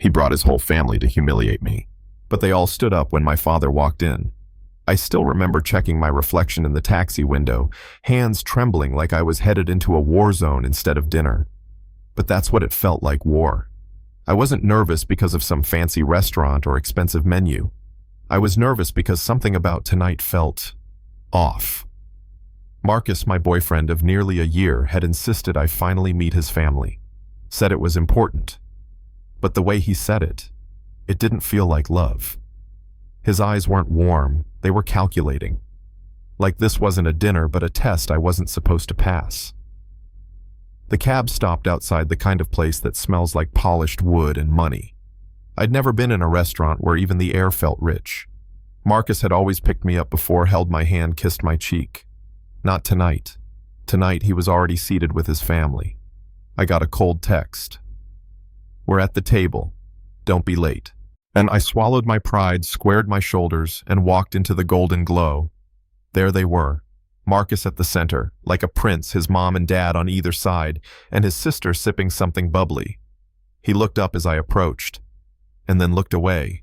He brought his whole family to humiliate me, but they all stood up when my father walked in. I still remember checking my reflection in the taxi window, hands trembling like I was headed into a war zone instead of dinner. But that's what it felt like, war. I wasn't nervous because of some fancy restaurant or expensive menu. I was nervous because something about tonight felt off. Marcus, my boyfriend of nearly a year, had insisted I finally meet his family. Said it was important. But the way he said it didn't feel like love. His eyes weren't warm, they were calculating. Like this wasn't a dinner but a test I wasn't supposed to pass. The cab stopped outside the kind of place that smells like polished wood and money. I'd never been in a restaurant where even the air felt rich. Marcus had always picked me up before, held my hand, kissed my cheek. Not tonight. Tonight he was already seated with his family. I got a cold text. "We're at the table. Don't be late." And I swallowed my pride, squared my shoulders, and walked into the golden glow. There they were, Marcus at the center, like a prince, his mom and dad on either side, and his sister sipping something bubbly. He looked up as I approached, and then looked away.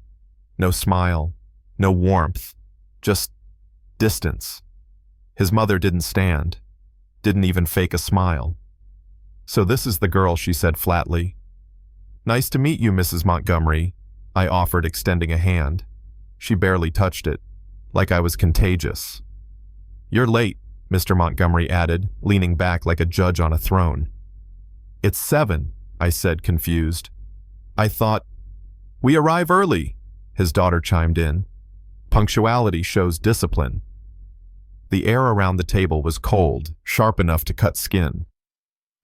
No smile, no warmth, just distance. His mother didn't stand, didn't even fake a smile. "So this is the girl," she said flatly. "Nice to meet you, Mrs. Montgomery," I offered, extending a hand. She barely touched it, like I was contagious. "You're late," Mr. Montgomery added, leaning back like a judge on a throne. "It's 7, I said, confused. "I thought—" "We arrive early," his daughter chimed in. "Punctuality shows discipline." The air around the table was cold, sharp enough to cut skin.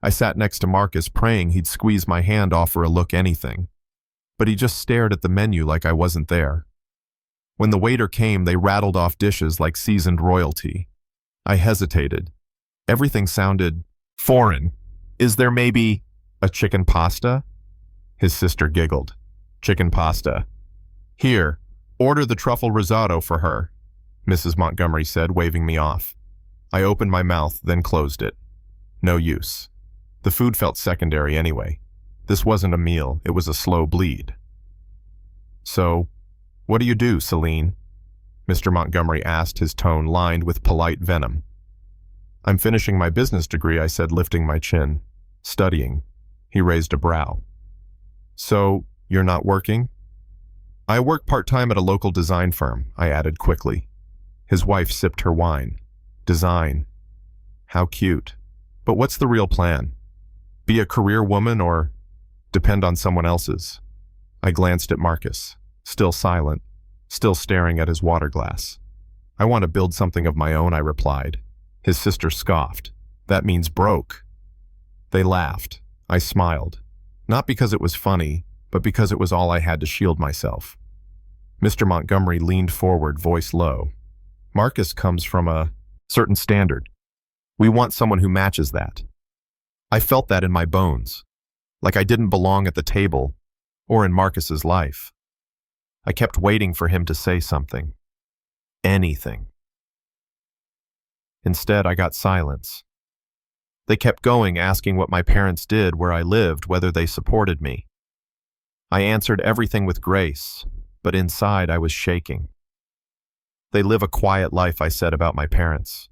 I sat next to Marcus, praying he'd squeeze my hand, offer a look, anything. But he just stared at the menu like I wasn't there. When the waiter came, they rattled off dishes like seasoned royalty. I hesitated. Everything sounded foreign. "Is there maybe a chicken pasta?" His sister giggled. "Chicken pasta. Here, order the truffle risotto for her," Mrs. Montgomery said, waving me off. I opened my mouth, then closed it. No use. The food felt secondary anyway. This wasn't a meal, it was a slow bleed. "So, what do you do, Celine?" Mr. Montgomery asked, his tone lined with polite venom. "I'm finishing my business degree," I said, lifting my chin. "Studying." He raised a brow. "So, you're not working?" "I work part-time at a local design firm," I added quickly. His wife sipped her wine. "Design. How cute. But what's the real plan? Be a career woman or depend on someone else's?" I glanced at Marcus, still silent, still staring at his water glass. "I want to build something of my own," I replied. His sister scoffed. "That means broke." They laughed. I smiled. Not because it was funny, but because it was all I had to shield myself. Mr. Montgomery leaned forward, voice low. "Marcus comes from a certain standard. We want someone who matches that." I felt that in my bones, like I didn't belong at the table or in Marcus's life. I kept waiting for him to say something. Anything. Instead, I got silence. They kept going, asking what my parents did, where I lived, whether they supported me. I answered everything with grace, but inside I was shaking. "They live a quiet life," I said about my parents.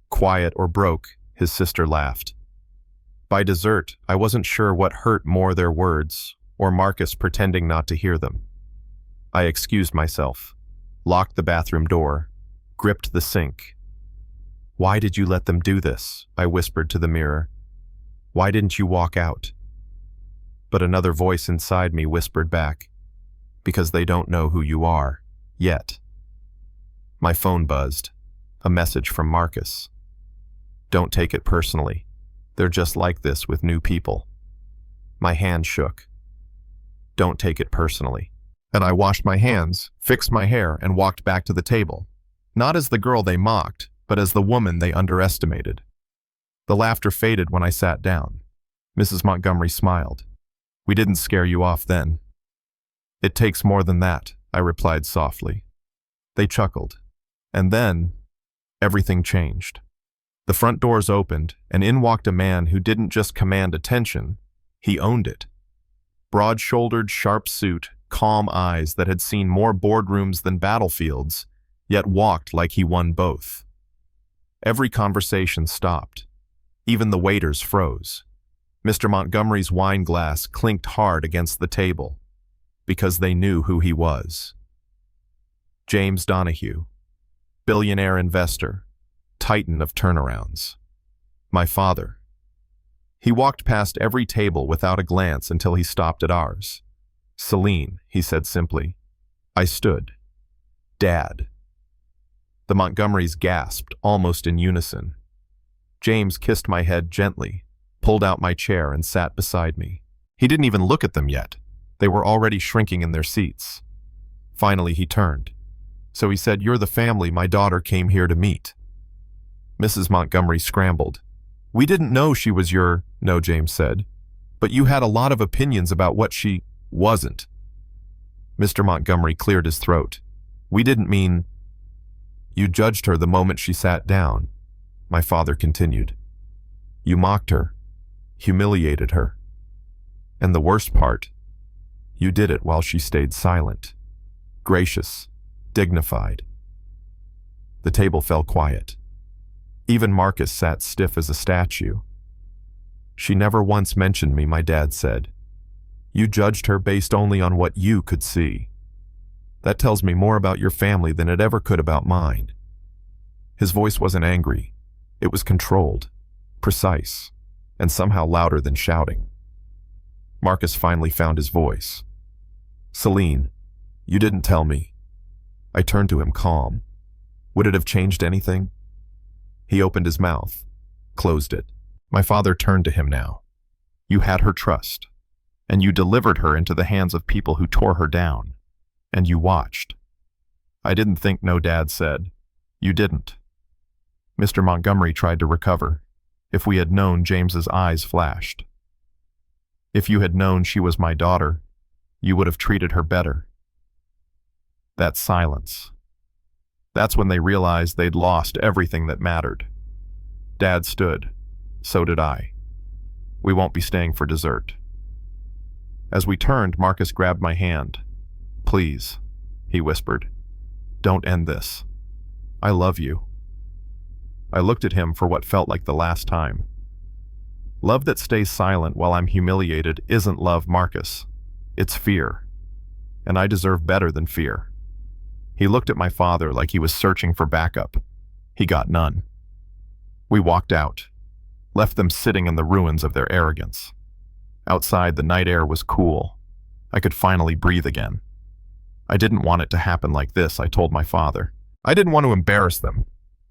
"Quiet or broke," his sister laughed. By dessert, I wasn't sure what hurt more, their words, or Marcus pretending not to hear them. I excused myself, locked the bathroom door, gripped the sink. "Why did you let them do this?" I whispered to the mirror. "Why didn't you walk out?" But another voice inside me whispered back, "Because they don't know who you are, yet." My phone buzzed, a message from Marcus. "Don't take it personally. They're just like this with new people." My hand shook. "Don't take it personally." And I washed my hands, fixed my hair, and walked back to the table. Not as the girl they mocked, but as the woman they underestimated. The laughter faded when I sat down. Mrs. Montgomery smiled. "We didn't scare you off then." "It takes more than that," I replied softly. They chuckled. And then, everything changed. The front doors opened, and in walked a man who didn't just command attention, he owned it. Broad-shouldered, sharp suit, calm eyes that had seen more boardrooms than battlefields, yet walked like he won both. Every conversation stopped. Even the waiters froze. Mr. Montgomery's wine glass clinked hard against the table, because they knew who he was. James Donahue, billionaire investor, titan of turnarounds. My father. He walked past every table without a glance until he stopped at ours. Celine, he said simply. I stood. Dad. The Montgomerys gasped, almost in unison. James kissed my head gently, pulled out my chair, and sat beside me. He didn't even look at them yet. They were already shrinking in their seats. Finally, he turned. So he said, "You're the family my daughter came here to meet." Mrs. Montgomery scrambled. "We didn't know she was your—" "No," James said. "But you had a lot of opinions about what she wasn't." Mr. Montgomery cleared his throat. "We didn't mean—" "You judged her the moment she sat down," my father continued. "You mocked her, humiliated her. And the worst part, you did it while she stayed silent, gracious, dignified." The table fell quiet. Even Marcus sat stiff as a statue. "She never once mentioned me," my dad said. "You judged her based only on what you could see. That tells me more about your family than it ever could about mine." His voice wasn't angry. It was controlled, precise, and somehow louder than shouting. Marcus finally found his voice. "Celine, you didn't tell me." I turned to him calm. Would it have changed anything? He opened his mouth, closed it. My father turned to him now. "You had her trust, and you delivered her into the hands of people who tore her down, and you watched." "I didn't think," no, Dad said. "You didn't." Mr. Montgomery tried to recover. "If we had known," James's eyes flashed. "If you had known she was my daughter, you would have treated her better." That silence. That's when they realized they'd lost everything that mattered. Dad stood. So did I. "We won't be staying for dessert." As we turned, Marcus grabbed my hand. "Please," he whispered. "Don't end this. I love you." I looked at him for what felt like the last time. Love that stays silent while I'm humiliated isn't love, Marcus. It's fear. And I deserve better than fear. He looked at my father like he was searching for backup. He got none. We walked out, left them sitting in the ruins of their arrogance. Outside, the night air was cool. I could finally breathe again. I didn't want it to happen like this, I told my father. I didn't want to embarrass them.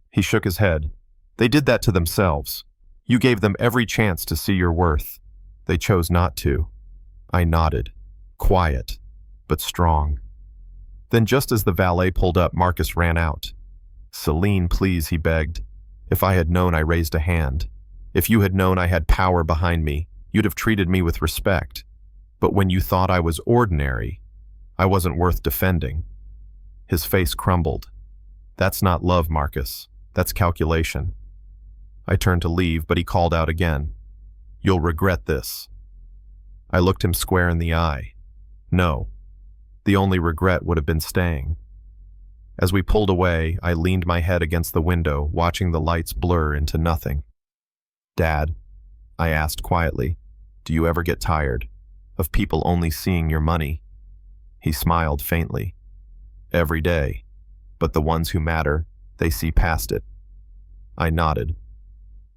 He shook his head. "They did that to themselves. You gave them every chance to see your worth. They chose not to." I nodded, quiet, but strong. Then just as the valet pulled up, Marcus ran out. "Celine, please," he begged. "If I had known," I raised a hand. "If you had known I had power behind me, you'd have treated me with respect. But when you thought I was ordinary, I wasn't worth defending." His face crumbled. "That's not love, Marcus. That's calculation." I turned to leave, but he called out again. "You'll regret this." I looked him square in the eye. No. The only regret would have been staying. As we pulled away, I leaned my head against the window, watching the lights blur into nothing. "Dad," I asked quietly, "do you ever get tired of people only seeing your money?" He smiled faintly. "Every day. But the ones who matter, they see past it." I nodded.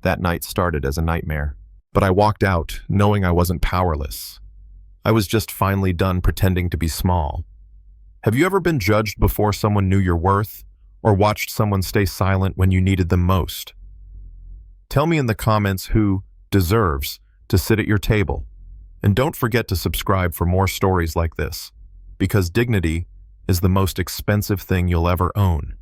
That night started as a nightmare. But I walked out, knowing I wasn't powerless. I was just finally done pretending to be small. Have you ever been judged before someone knew your worth, or watched someone stay silent when you needed them most? Tell me in the comments who deserves to sit at your table. And don't forget to subscribe for more stories like this, because dignity is the most expensive thing you'll ever own.